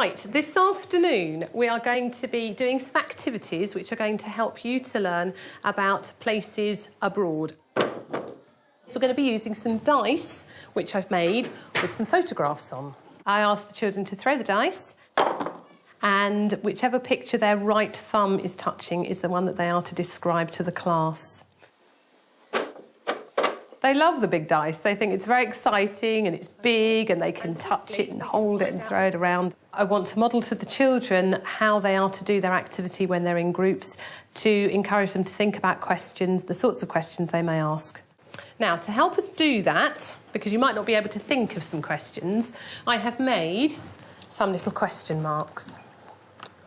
Right, this afternoon we are going to be doing some activities which are going to help you to learn about places abroad. We're going to be using some dice, which I've made with some photographs on. I asked the children to throw the dice, and whichever picture their right thumb is touching is the one that they are to describe to the class. They love the big dice. They think it's very exciting and it's big and they can touch it and hold it and throw it around. I want to model to the children how they are to do their activity when they're in groups, to encourage them to think about questions, the sorts of questions they may ask. Now, to help us do that, because you might not be able to think of some questions, I have made some little question marks.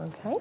OK.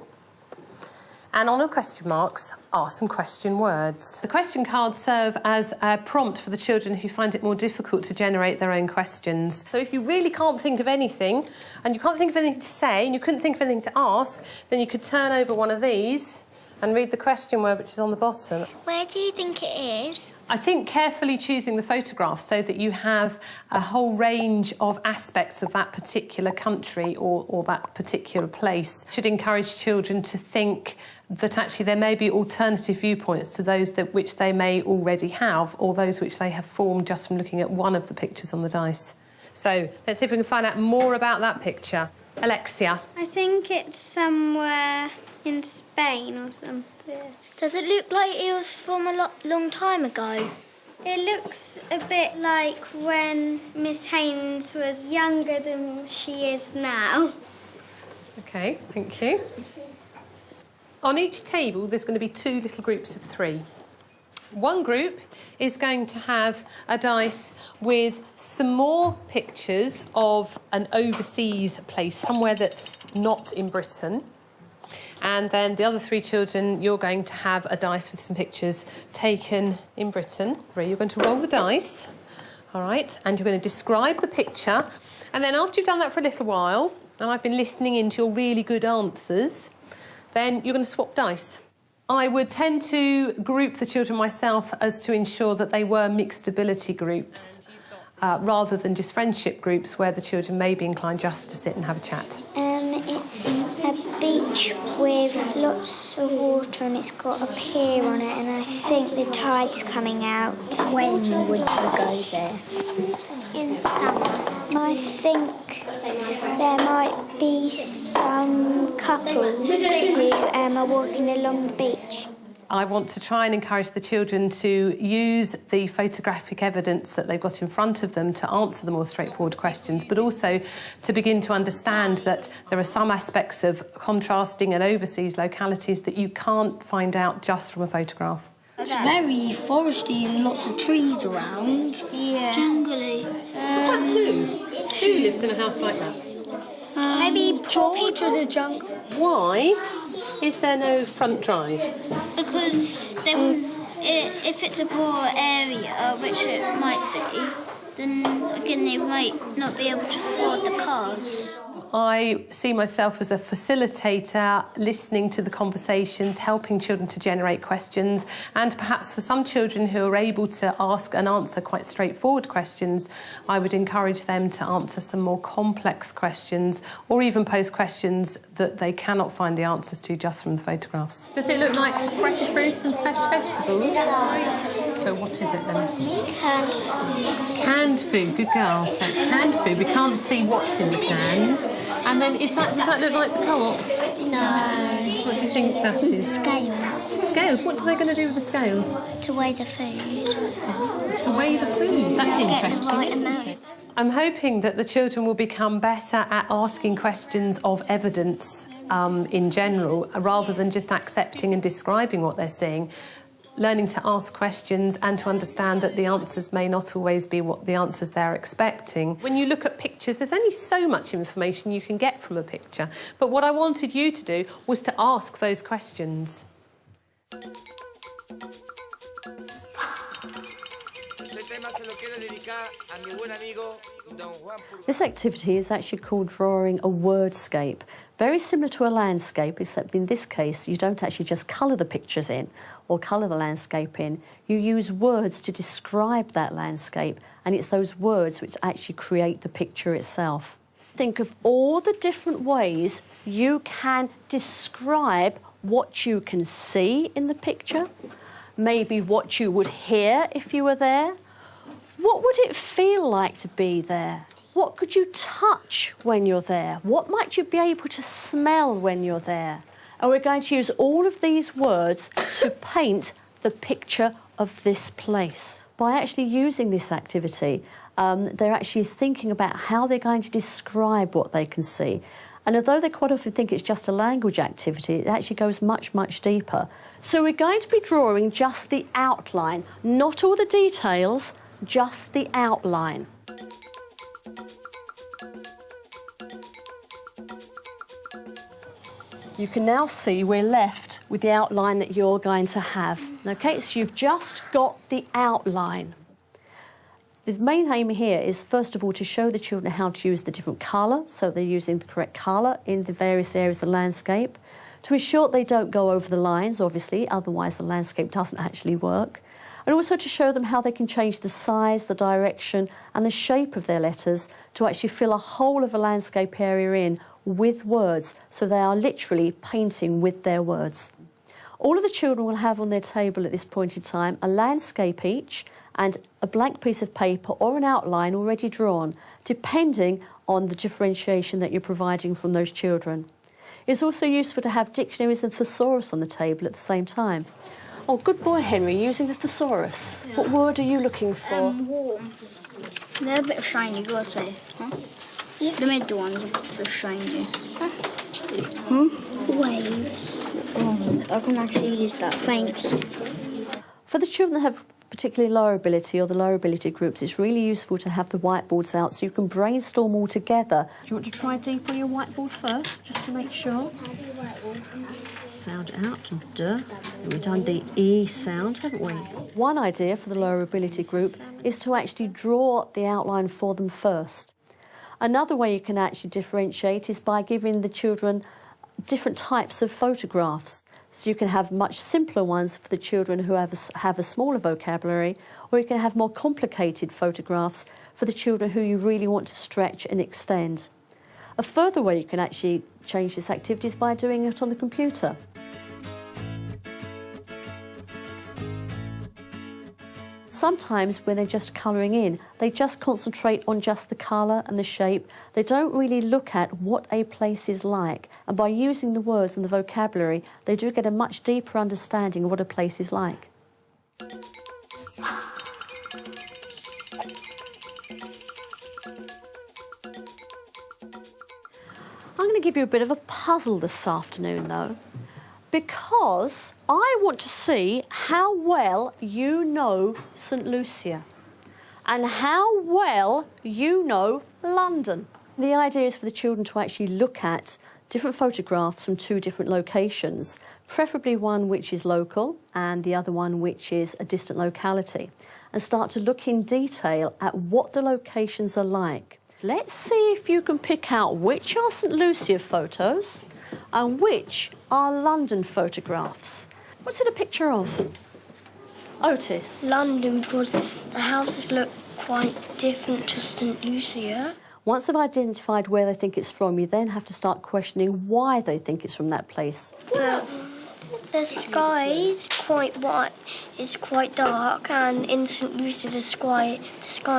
And on the question marks are some question words. The question cards serve as a prompt for the children who find it more difficult to generate their own questions. So if you really can't think of anything, and you can't think of anything to say, and you couldn't think of anything to ask, then you could turn over one of these and read the question word which is on the bottom. Where do you think it is? I think carefully choosing the photographs so that you have a whole range of aspects of that particular country or that particular place should encourage children to think that actually there may be alternative viewpoints to those which they may already have, or those which they have formed just from looking at one of the pictures on the dice. So let's see if we can find out more about that picture. Alexia. I think it's somewhere in Spain or something. Does it look like it was from a long time ago? It looks a bit like when Miss Haynes was younger than she is now. OK, thank you. On each table, there's going to be two little groups of three. One group is going to have a dice with some more pictures of an overseas place, somewhere that's not in Britain. And then the other three children, you're going to have a dice with some pictures taken in Britain. Three, you're going to roll the dice, all right, and you're going to describe the picture. And then after you've done that for a little while, and I've been listening into your really good answers, then you're going to swap dice. I would tend to group the children myself as to ensure that they were mixed ability groups, rather than just friendship groups where the children may be inclined just to sit and have a chat. It's a beach with lots of water and it's got a pier on it, and I think the tide's coming out. When would you go there? In summer. I think there might be some couples who are walking along the beach. I want to try and encourage the children to use the photographic evidence that they've got in front of them to answer the more straightforward questions, but also to begin to understand that there are some aspects of contrasting and overseas localities that you can't find out just from a photograph. It's very foresty and lots of trees around. Yeah. Jungly. Who lives in a house like that? Maybe George of the jungle. Why is there no front drive? Because if it's a poor area, which it might be, then again they might not be able to afford the cars. I see myself as a facilitator, listening to the conversations, helping children to generate questions, and perhaps for some children who are able to ask and answer quite straightforward questions, I would encourage them to answer some more complex questions, or even pose questions that they cannot find the answers to just from the photographs. Does it look like fresh fruits and fresh vegetables? So what is it then? Canned food. Canned food, good girl. So it's canned food. We can't see what's in the cans. And then does that look like the co-op? No. What do you think that is? Scales. Scales? What are they going to do with the scales? To weigh the food. To weigh the food? That's interesting, isn't it? I'm hoping that the children will become better at asking questions of evidence in general, rather than just accepting and describing what they're seeing. Learning to ask questions and to understand that the answers may not always be what the answers they're expecting. When you look at pictures, there's only so much information you can get from a picture. But what I wanted you to do was to ask those questions. This activity is actually called drawing a wordscape. Very similar to a landscape, except in this case you don't actually just colour the pictures in or colour the landscape in. You use words to describe that landscape, and it's those words which actually create the picture itself. think of all the different ways you can describe what you can see in the picture, maybe what you would hear if you were there. What would it feel like to be there? What could you touch when you're there? What might you be able to smell when you're there? And we're going to use all of these words to paint the picture of this place. By actually using this activity, they're actually thinking about how they're going to describe what they can see. And although they quite often think it's just a language activity, it actually goes much, much deeper. So we're going to be drawing just the outline, not all the details, just the outline. You can now see we're left with the outline that you're going to have. OK, so you've just got the outline. The main aim here is, first of all, to show the children how to use the different colour, so they're using the correct colour in the various areas of the landscape, to ensure they don't go over the lines, obviously, otherwise the landscape doesn't actually work, and also to show them how they can change the size, the direction and the shape of their letters to actually fill a whole of a landscape area in with words, so they are literally painting with their words. All of the children will have on their table at this point in time a landscape each and a blank piece of paper or an outline already drawn, depending on the differentiation that you're providing from those children. It's also useful to have dictionaries and thesaurus on the table at the same time. Oh, good boy, Henry, using the thesaurus. Yeah. What word are you looking for? Warm. They're a bit shiny, go say. Huh? Yeah. The middle one's a bit shiny. Huh? Waves. Oh, I can actually use that, thanks. For the children that have particularly lower ability or the lower ability groups, it's really useful to have the whiteboards out so you can brainstorm all together. Do you want to try deep on your whiteboard first, just to make sure? Sound out. Duh. We've done the E sound, haven't we? One idea for the lower ability group is to actually draw the outline for them first. Another way you can actually differentiate is by giving the children different types of photographs. So you can have much simpler ones for the children who have a smaller vocabulary, or you can have more complicated photographs for the children who you really want to stretch and extend. A further way you can actually change this activity is by doing it on the computer. Sometimes when they're just colouring in, they just concentrate on just the colour and the shape. They don't really look at what a place is like. And by using the words and the vocabulary, they do get a much deeper understanding of what a place is like. I'm going to give you a bit of a puzzle this afternoon, though, because I want to see how well you know St Lucia and how well you know London. The idea is for the children to actually look at different photographs from two different locations, preferably one which is local and the other one which is a distant locality, and start to look in detail at what the locations are like. Let's see if you can pick out which are St Lucia photos and which are London photographs. What's it a picture of? Otis? London, because the houses look quite different to St Lucia. Once they've identified where they think it's from, you then have to start questioning why they think it's from that place. The sky is quite white, it's quite dark, and in St Lucia the sky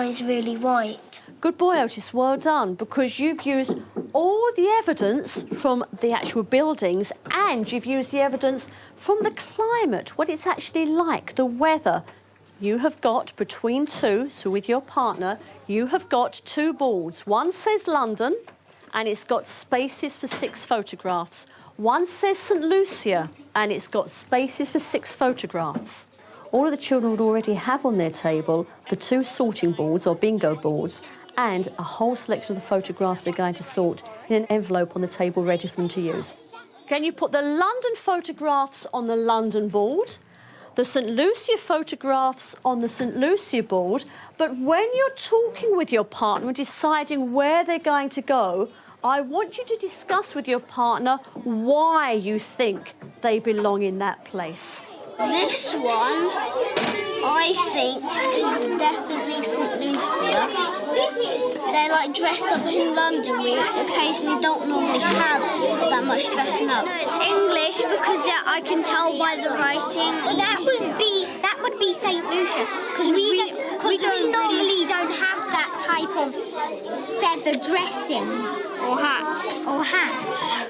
is really white. Good boy, Otis, well done, because you've used all the evidence from the actual buildings and you've used the evidence from the climate, what it's actually like, the weather. You have got between two, so with your partner, you have got two boards. One says London and it's got spaces for 6 photographs. One says St Lucia and it's got spaces for 6 photographs. All of the children would already have on their table the 2 sorting boards or bingo boards and a whole selection of the photographs they're going to sort in an envelope on the table ready for them to use. Can you put the London photographs on the London board, the St Lucia photographs on the St Lucia board, but when you're talking with your partner and deciding where they're going to go, I want you to discuss with your partner why you think they belong in that place. This one, I think, is definitely St Lucia they're like dressed up in London. We occasionally don't normally have that much dressing up. It's English because I can tell by the writing. That would be St. Lucia because we normally don't have that type of feather dressing or hats.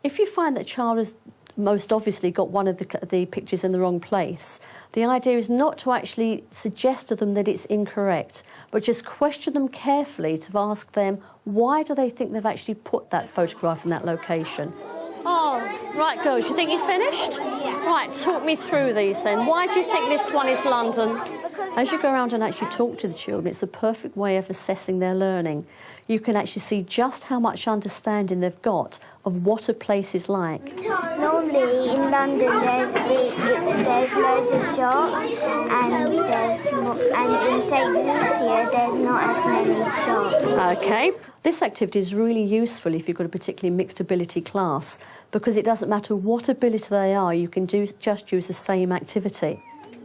If you find that a child has most obviously got one of the pictures in the wrong place, the idea is not to actually suggest to them that it's incorrect, but just question them carefully to ask them why do they think they've actually put that photograph in that location. Oh, right, girls, you think you finished? Yeah. Right, talk me through these then. Why do you think this one is London? As you go around and actually talk to the children, it's a perfect way of assessing their learning. You can actually see just how much understanding they've got of what a place is like. Normally in London there's loads of shops and in St. Lucia there's not as many shops. OK. This activity is really useful if you've got a particularly mixed ability class because it doesn't matter what ability they are, you can just use the same activity.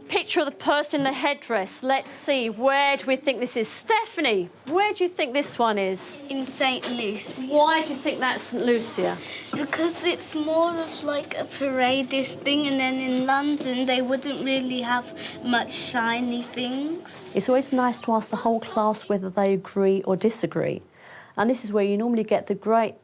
Picture of the person in the headdress. Let's see, where do we think this is? Stephanie, where do you think this one is? In St. Lucia. Why do you think that's St. Lucia? Because it's more of like a parade-ish thing, and then in London they wouldn't really have much shiny things. It's always nice to ask the whole class whether they agree or disagree. And this is where you normally get the great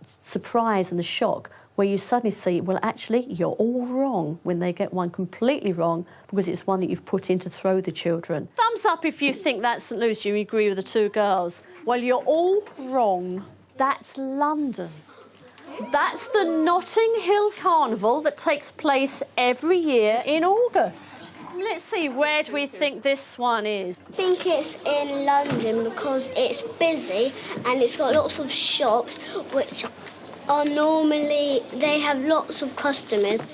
surprise and the shock where you suddenly see, well, actually, you're all wrong when they get one completely wrong because it's one that you've put in to throw the children. Thumbs up if you think that's St. Lucia, you agree with the two girls. Well, you're all wrong. That's London. That's the Notting Hill Carnival that takes place every year in August. Let's see, where do we think this one is? I think it's in London because it's busy and it's got lots of shops which are normally, they have lots of customers.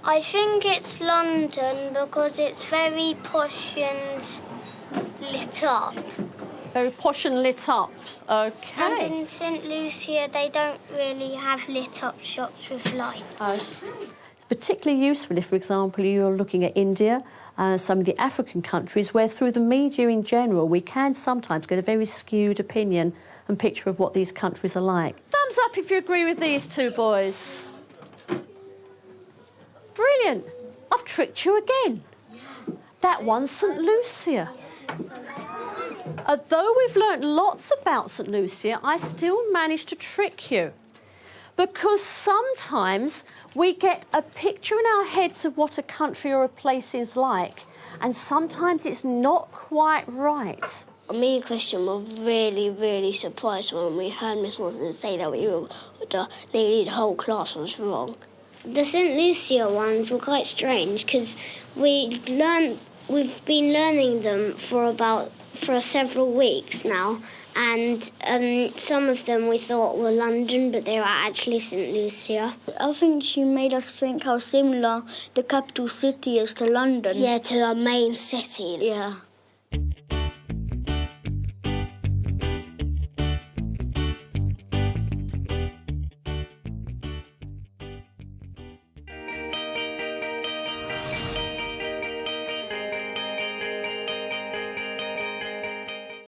I think it's London because it's very posh and lit up. Very posh and lit up, OK. And in St. Lucia, they don't really have lit up shops with lights. It's particularly useful if, for example, you're looking at India, some of the African countries, where through the media in general, we can sometimes get a very skewed opinion and picture of what these countries are like. Thumbs up if you agree with these two boys. Brilliant. I've tricked you again. That one's St. Lucia. Although we've learnt lots about St. Lucia, I still managed to trick you. Because sometimes we get a picture in our heads of what a country or a place is like, and sometimes it's not quite right. Me and Christian were really, really surprised when we heard Miss Watson say that nearly the whole class was wrong. The St. Lucia ones were quite strange because we've been learning them for several weeks now, and some of them we thought were London, but they were actually St. Lucia. I think she made us think how similar the capital city is to London. Yeah, to our main city. Yeah.